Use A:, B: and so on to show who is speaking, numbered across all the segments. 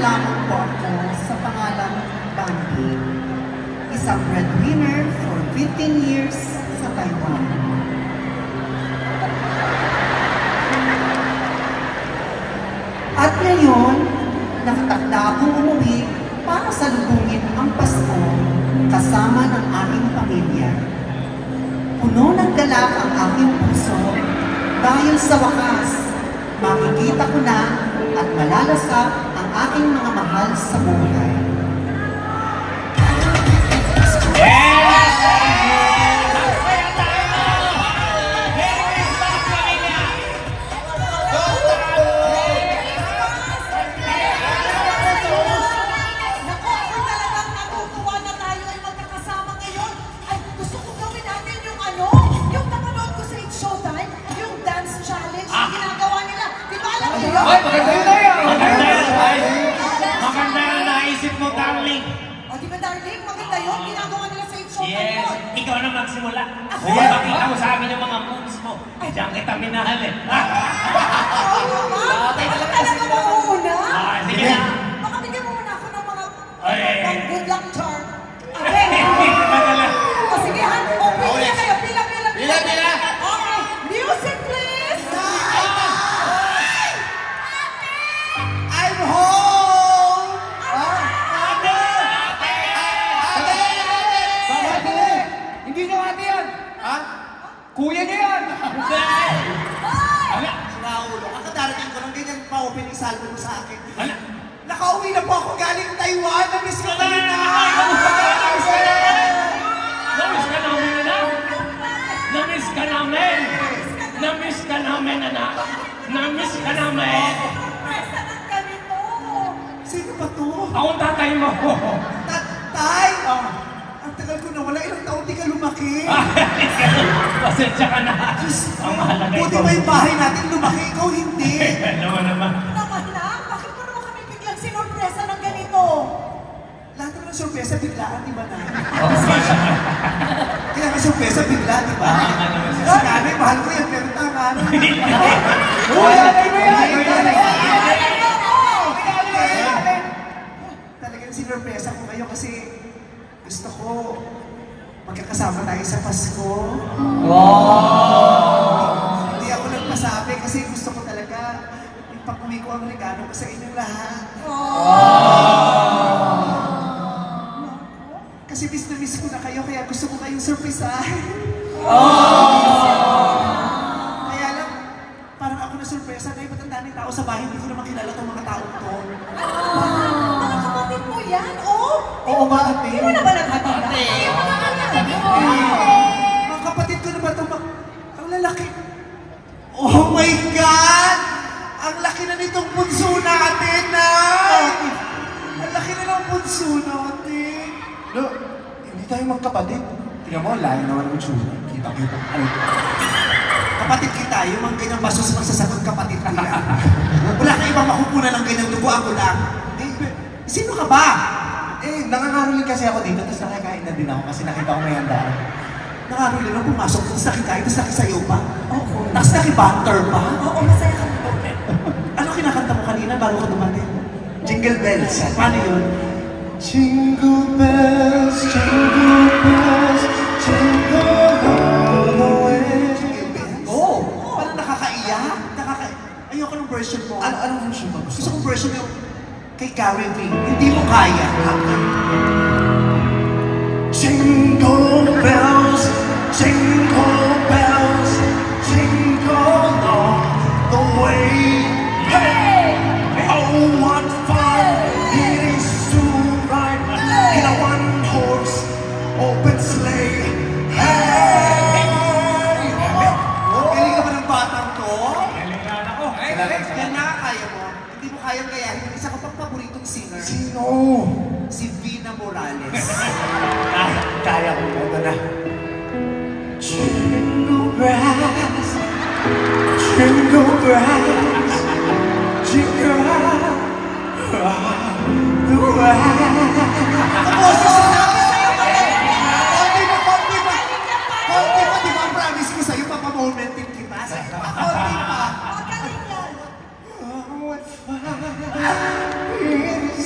A: lamang po ako sa pangalang Bambi, isang breadwinner for 15 years sa Taiwan. At ngayon, nakatakda akong umuwi para salubungin ang Pasko kasama ng aking pamilya. Puno ng galak ang aking puso dahil sa wakas, makikita ko na at malalasap ang aking mga mahal sa buhay.
B: Maganda yung naisip mo, darling.
C: O, di ba, darling? Maganda yun. Ginagawa nila sa showtime mo.
B: Yes, ikaw na magsimula. Sige, pakita mo sa amin yung mga moves mo. Diyan kita minahalin.
C: Bakit talaga mauuna?
B: Sige na.
C: Baka bigyan mo muna ako ng mga good luck charm. O, sige, ha? O, pila kayo. Pila. Okay, music, please.
A: I'm home!
D: Hindi nyo ate yan! Ha? Kuya niya yan!
A: Raulo, kakadarating ko ng ganyan pa-opening salvo mo sa akin.
B: Ano?
A: Nakauwi na po ako galing Taiwan. Na-miss ko kayo na!
B: Namiss ka namin, anak! Namiss ka namin! Namiss ka namin, anak! Namiss ka namin!
C: Presa ng ganito.
A: Sino ba to?
B: Ako ang tatay mo!
A: Tatay! Ang tagal ko na wala. Ilang taon di ka lumaki.
B: Pasensya ka na! Ang mahalaga
A: Buti ba yung bahay natin lumaki? Ikaw hindi.
B: Alam mo naman.
C: Naman lang, bakit mo naman kami biglang sinurpresa ng ganito?
A: Lahat naman ng sorpresa biglaan, di ba na? Kaya nga sorpresa bigla, di ba? Si nanay, mahal ko yan, pero tama na. Talagang sinurpresa ko kayo kasi gusto ko magkakasama tayo sa Pasko. Hindi ako nagpasabi kasi gusto ko talaga ipag-uwi ko ang regalo ko sa inyong lahat. Kasi miss na miss ko na kayo, kaya gusto ko kayong surprisahin. Kaya lang, parang ako na surpresa na yung matanda ng tao sa bahay, hindi ko naman kilala itong mga taong to.
C: Mga kapatid mo yan, oh?
A: Oo nga, ate.
C: Hindi mo na ba nagkatala?
A: Mga kapatid ko na ba ito? Ang lalaki. Oh my God! Ang laki na nitong punso natin, Nay! Ang laki na ng punso natin.
D: No, hindi tayo magkapatid. Tingnan mo, layo naman ang tsura. Kita. Ano?
A: Kapatid kita, yung mga ganyang basos magsasagot kapatid kita. Wala kang ibang makukunan ng ganyang dugo, ako lang. Sino ka ba?
D: Nangangaroling kasi ako dito, tapos nakakain na din ako kasi nakita ko may handaan.
A: Nakaruli na pumasok, tapos nakikain, tapos nakisayo pa. Oo. Tapos nakibanter pa.
C: Oo, masaya ka nito.
A: Ano kinakanta mo kanina bago ka dumating?
D: Jingle bells.
A: Paano yun?
D: Jingle bells, jingle bells, jingle all the way.
A: Jingle bells? Oo. Parang nakakaiyak. Ayoko ng version mo.
D: Anong version mo?
A: Gusto kong version yung kay Gary V. Hindi mo kaya.
D: Jingle bells, jingle bells, jingle all the way. Hey! Oh, what fun it is to ride in a one-horse open sleigh. Hey!
A: Galing ka ba ng batang to?
B: Galingan ako.
A: Yan nakakaya mo. Hindi mo kayang gayahin yung isa ko pang paboritong singer.
D: Sino?
A: Si Vina Morales.
D: Kaya ko ito na. Jingle bells, jingle bells, jingle all the way.
A: Boses na namin! Konti pa! Di ba ang promise ko sa'yo, papamomentin kita? Konti pa!
C: Magaling yan.
D: Oh, what fun it is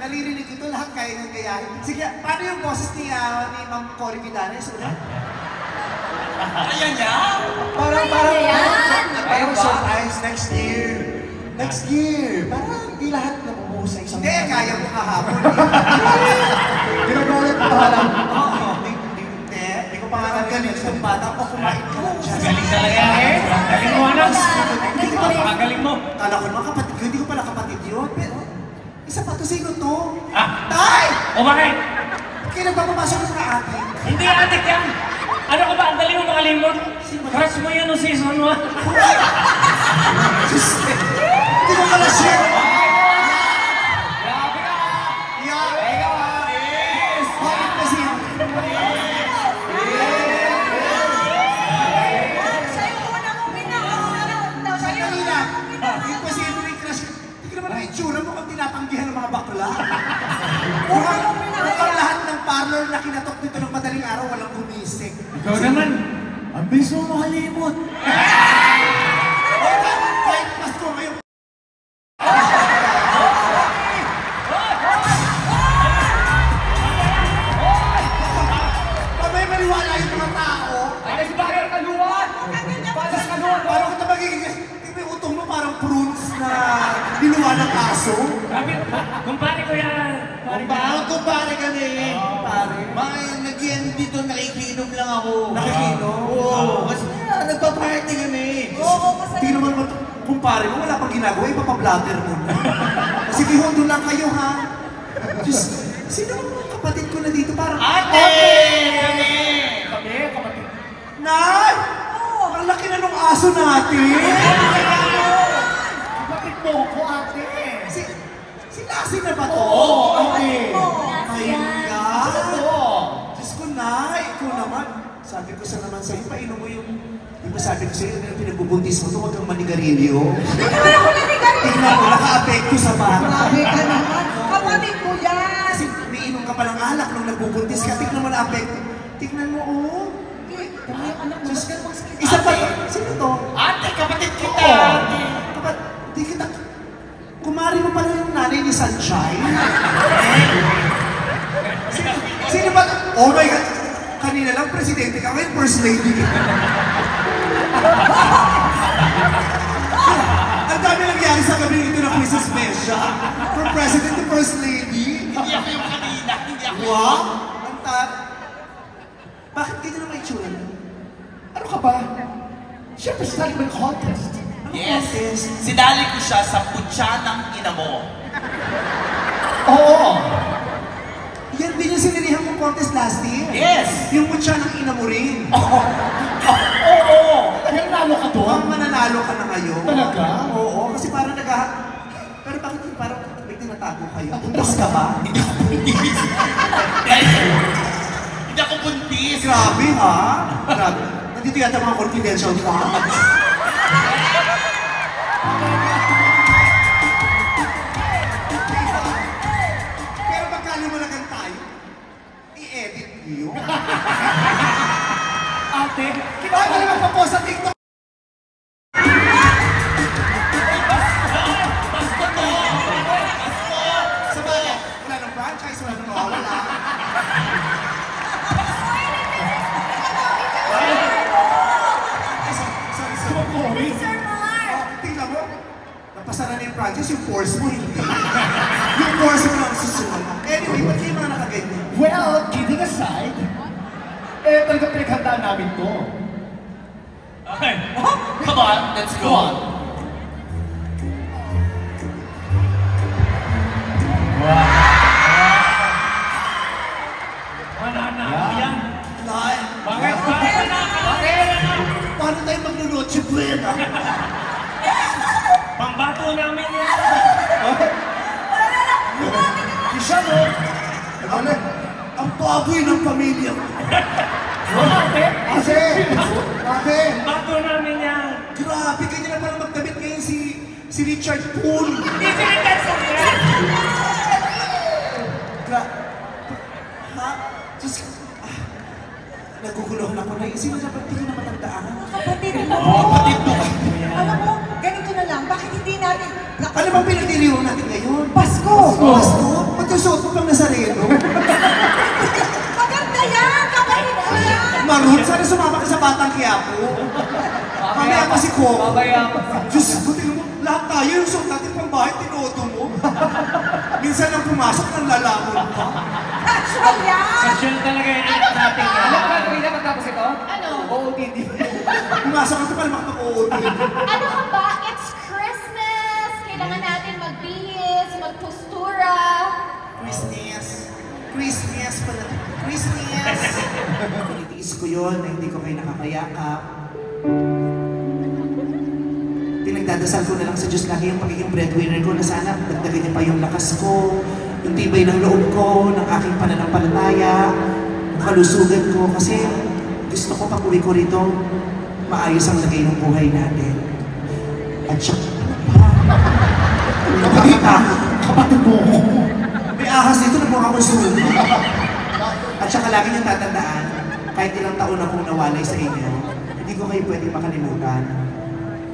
D: naririnig ito, lahat kaya nang gayahin. Sige, paano yung boses ni Ma'am Cory Vidanes?
C: Kaya niya?
D: Parang surprise next year. Next year. Parang di lahat nabubuhos sa isang... Hindi, kaya mo kahapon. Ginagawa ko halang. Oo. Hindi ko pa nga nagaling itong bata pa kumain ka lang dyan.
B: Galing talaga eh. Galing mo, anak. Galing mo.
D: Kala ko naman kapatid yun, hindi ko pala kapatid yun. Pero, isa pa to, sino to?
B: Ah.
D: Tay!
B: O bakit?
D: Kaya nagpapamasok ng mga atin.
B: Hindi adik yan. Ano ka ba? Ang dali mo makalimot. Crush mo yun noong season 1.
D: Hindi ko pala share.
B: Grabe ka.
D: Yeah. Ikaw ha. Yes. Bakit kasi yun?
C: Sa'yo una mo pinakaunod daw. Sa'yo
D: Kanina, yung kasi ito yung crush. Hindi ka naman ang itsura mo kung tinatanggihan ng mga bakla. Mukhang lahat ng parlor na kinatok dito ng madaling araw, walang gumising.
B: Ikaw naman.
D: Ang bilis mo makalimot. Kahit Pasko ngayon. Pabay maniwala yung mga tao.
B: Ay, si Bagay kaluan. Patas kaluan.
D: Parang kita magiging... Yung utong mo parang prunes na diluwa ng aso.
B: Grabe. Kumpare ko yan.
E: Kumpare kami.
D: Pare.
E: Mga nagyan dito, nakikinom lang ako.
D: Nakikinom?
E: Oo. Kasi nagpa-party kami.
C: Oo, masaya.
D: Hindi naman kumpare mo, wala pang ginagawa, ipapablatter mo. Sige, hondo lang kayo, ha? Diyos, sino ang mga kapatid ko na dito? Parang,
E: Ate! Kami!
B: Kami, kapatid.
D: Nay! Ang laki na nung aso natin!
B: Kapatid mo ko, ate.
D: Si Lassie na ba to?
E: Oo,
D: ate.
C: Lassie
D: Ayun
C: yan.
D: ka?
B: Oo.
D: Diyos ko, Nay, ikaw naman. Sabi ko sa naman sa'yo, painom mo yung... Di ba sabi ko sa'yo, pinagbubuntis mo ito, huwag kang manigarilyo.
C: Hindi naman ako nanigarilyo.
D: Tingnan mo, naka-apekto sa bata.
C: Grabe ka naman. Kapatid mo yan.
D: Kasi umiinom ka palang alak nung nagbubuntis ka, tignan mo na apekto. Tignan mo, oh.
C: Dami yung anak mo. Masakit mo sakit.
D: Isa pa, sino to?
E: Ate, kapatid kita! Ate!
D: Kapag, di kita, kumari mo pala yung nanay ni Sunshine. Sino ba? Oh my God! Kanina lang presidente ka, ngayon first lady ka. Ang dami nangyari sa gabi ito na quiz special. From president to first lady.
E: Hindi ako yung kanina. Hindi ako
D: Wow! Ang bakit ganyan ang may itsura mo? Ano ka ba? Siyempre, sali mo yung contest. Ano
E: Yes.
D: contest?
E: Sinali ko siya sa putya ng ina mo.
D: Oo! Yan din yung sinilihan kong contest last year.
E: Yes!
D: Yung mutya ng ina mo rin.
E: Oo!
D: Nanalo ka to? Ang mananalo ka na ngayon.
E: Talaga?
D: Oo, kasi parang Pero bakit yung parang may tinatago kayo? Puntas ka ba?
E: Hindi ako buntis. Guys, hindi ako buntis.
D: Grabe ha? Grabe. Nandito yata mga confidential facts. Pero magkaliwalagan tayo, i-edit niyo.
B: Ate.
D: Bakit ka naman pa-post sa TikTok? Sa bagay, wala nang franchise, wala nang mawawala. Sorry.
C: Sir Mar.
D: Tingnan mo, napasara na yung franchise, yung force mo hindi. Yung force mo lang susunod. Anyway, ba't kayo mga nakaganyan?
F: Well, kidding aside, talaga pinaghandaan namin to.
B: Okay.
E: Come on, let's go.
B: Mananalo yan.
D: Nay,
B: Bakit? Bakit?
D: paano tayo magluluchi buena?
B: Pambato namin yan.
F: Isa mo,
D: Ano? Ang baboy ng pamilya ko.
B: Ate.
F: bakit?
B: Pambato namin yan.
D: Grabe, ganyan na parang magdamit ngayon si Richard Poole.
B: Hindi sinitan sa yan.
D: Ha? Diyos ko. Naguguluhan ako na. Sino na ba't di ko na matandaan?
C: Kapatid mo.
E: Kapatid mo.
C: Alam mo, ganito na lang. Bakit hindi natin...
D: Ano bang pinagdiriwang natin ngayon?
C: Pasko!
D: Pasko? Ba't Ba't yung suot mo pang Nazareno?
C: Maganda yan! Kapatid ko yan!
D: Marun, sana sumama ka sa Batang Quiapo. Mamaya pa si Coco.
F: Mamaya pa.
D: Diyos, buti mo, lahat tayo yung suot natin pang bahay, tinoto mo. Minsan nang pumasok, nang lalamon ka.
C: Casual yan!
B: Casual talaga yung act natin.
F: Alam mo gagawin na pagtapos ito?
G: Ano?
F: OOTD.
D: Pumasok ka ito pala makapag-OOT.
G: Ano ka ba? It's Christmas! Kailangan natin magbihis, magpostura.
D: Christmas. Christmas pala. Christmas. Tinitiis ko yun na hindi ko kayo nakakayakap. Pinagdadasal ko na lang sa Diyos lagi yung pagiging breadwinner ko na sana dagdagan niya pa yung lakas ko, yung tibay ng loob ko, ng aking pananampalataya, yung kalusugan ko. Kasi gusto ko pag uwi ko rito, maayos ang lagay ng buhay natin. At saka, kapatid mo ko. May ahas dito, nagmukha akong sumuli. At saka lagi niyong tatandaan, kahit ilang taon akong nawalay sa inyo, hindi ko kayo pwede makalimutan.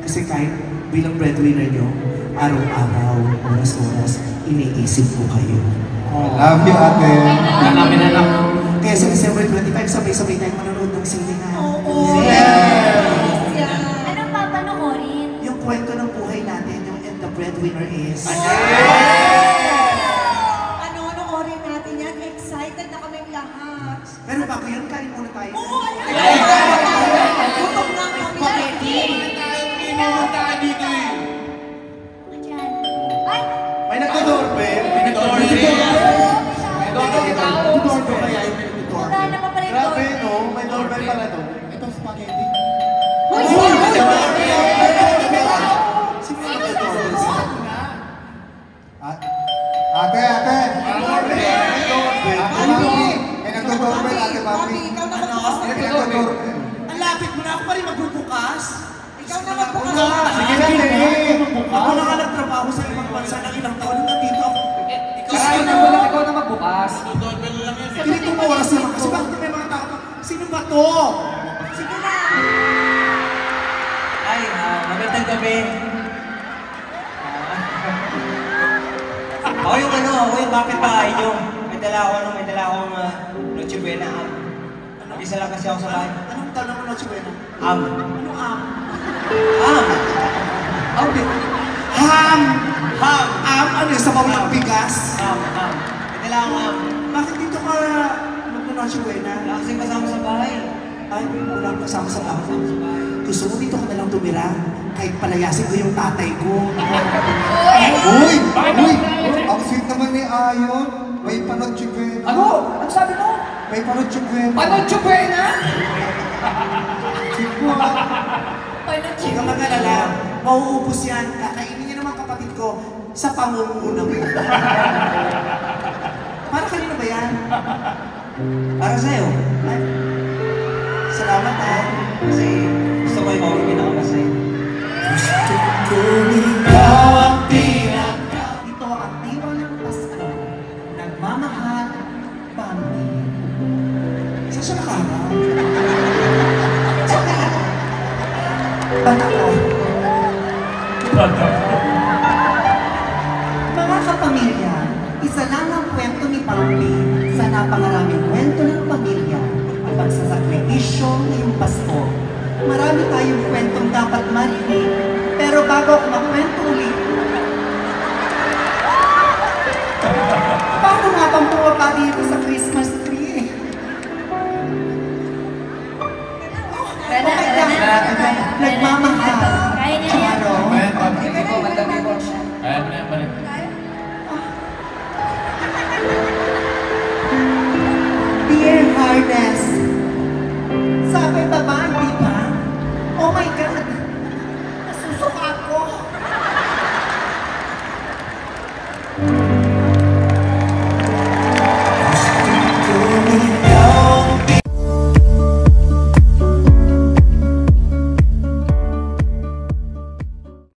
D: Kasi kahit bilang breadwinner niyo, araw-araw, oras-oras, iniisip ko kayo.
F: Love you, ate.
B: Namin na lang.
D: Kaya sa December 25, sabay-sabay tayong manonood ng sine nga.
C: Oo!
D: Yeah.
C: Yan!
G: Anong papanoorin?
D: Yung kwento ng buhay natin, yung And the Breadwinner Is.
C: Ano, orin natin yan? Excited na kaming lahat.
D: Pero bago yun, kain muna tayo.
C: Oo! Gutom na kami.
E: Inuman tayo dito eh.
G: Ano dyan? Ay!
F: May nagdo-doorbell.
E: May nag-order.
F: Nagdo-doorbell kaya yung
G: Wala na pa pala
F: Grabe,
G: ito.
F: no? May doorbell pala to. Itong spaghetti.
G: Hoy!
D: Sino yung nag-doorbell?
F: Ate! May doorbell. May nagdo-doorbell, ate
C: Papi,
F: Papi.
C: ikaw na magbukas
F: May
C: ng
F: nagdo-doorbell.
D: Ang lapit mo na, ako pa rin magbubukas.
C: Ikaw na magbukas.
F: Sige na, ate.
D: Ako na nga nagtrabaho sa ibang bansa ng ilang taon, nandito ako.
F: Karain na mo lang ikaw na magbukas.
E: Doorbell lang yan.
D: Ganito mo oras naman kasi bakit may mga tao pa, sino ba to?
C: Sige na.
H: Ay, magandang gabi. Ako yung kapitbahay nyo. May dala akong Noche Buena. Isa lang kasi ako sa bahay.
D: Anong tanong mo, Noche Buena?
H: Anong
D: Ham?
H: Ham!
D: Ano yung sabaw ng bigas?
H: May dala akong
D: Bakit dito ka mag-Noche Buena?
H: Wala kasing kasama sa bahay.
D: Ay, wala kang kasama sa bahay.
H: Kasama sa bahay.
D: Gusto mo dito ka na lang tumira? Kahit palayasin ko yung tatay ko.
F: Uy! Ang sweet naman ni Ayon. May Noche Buena.
H: Ano? Ano sabi mo?
F: May Noche Buena.
H: Noche Buena?
D: Huwag kang mag-alala. Mauubos yan. Kakainin niya naman kapatid ko sa pangunguna mo. Para kanino ba yan?
H: Para sa'yo.
D: Ay, salamat ha.
H: Kasi gusto ko ikaw ang pinakamasaya.
D: Kung ikaw ang pinaka. Ito ang diwa ng Pasko. Nagmamahal, Bambi. Saan siya nakarang? Bata ko. Mga kapamilya, isa lang ang kwento ni Bambi sa napangaraming kwento ng pamilya ang pagsasakripisyo ngayong Pasko. Marami tayong kwentong dapat marinig, pero bago ako magkwento ulit,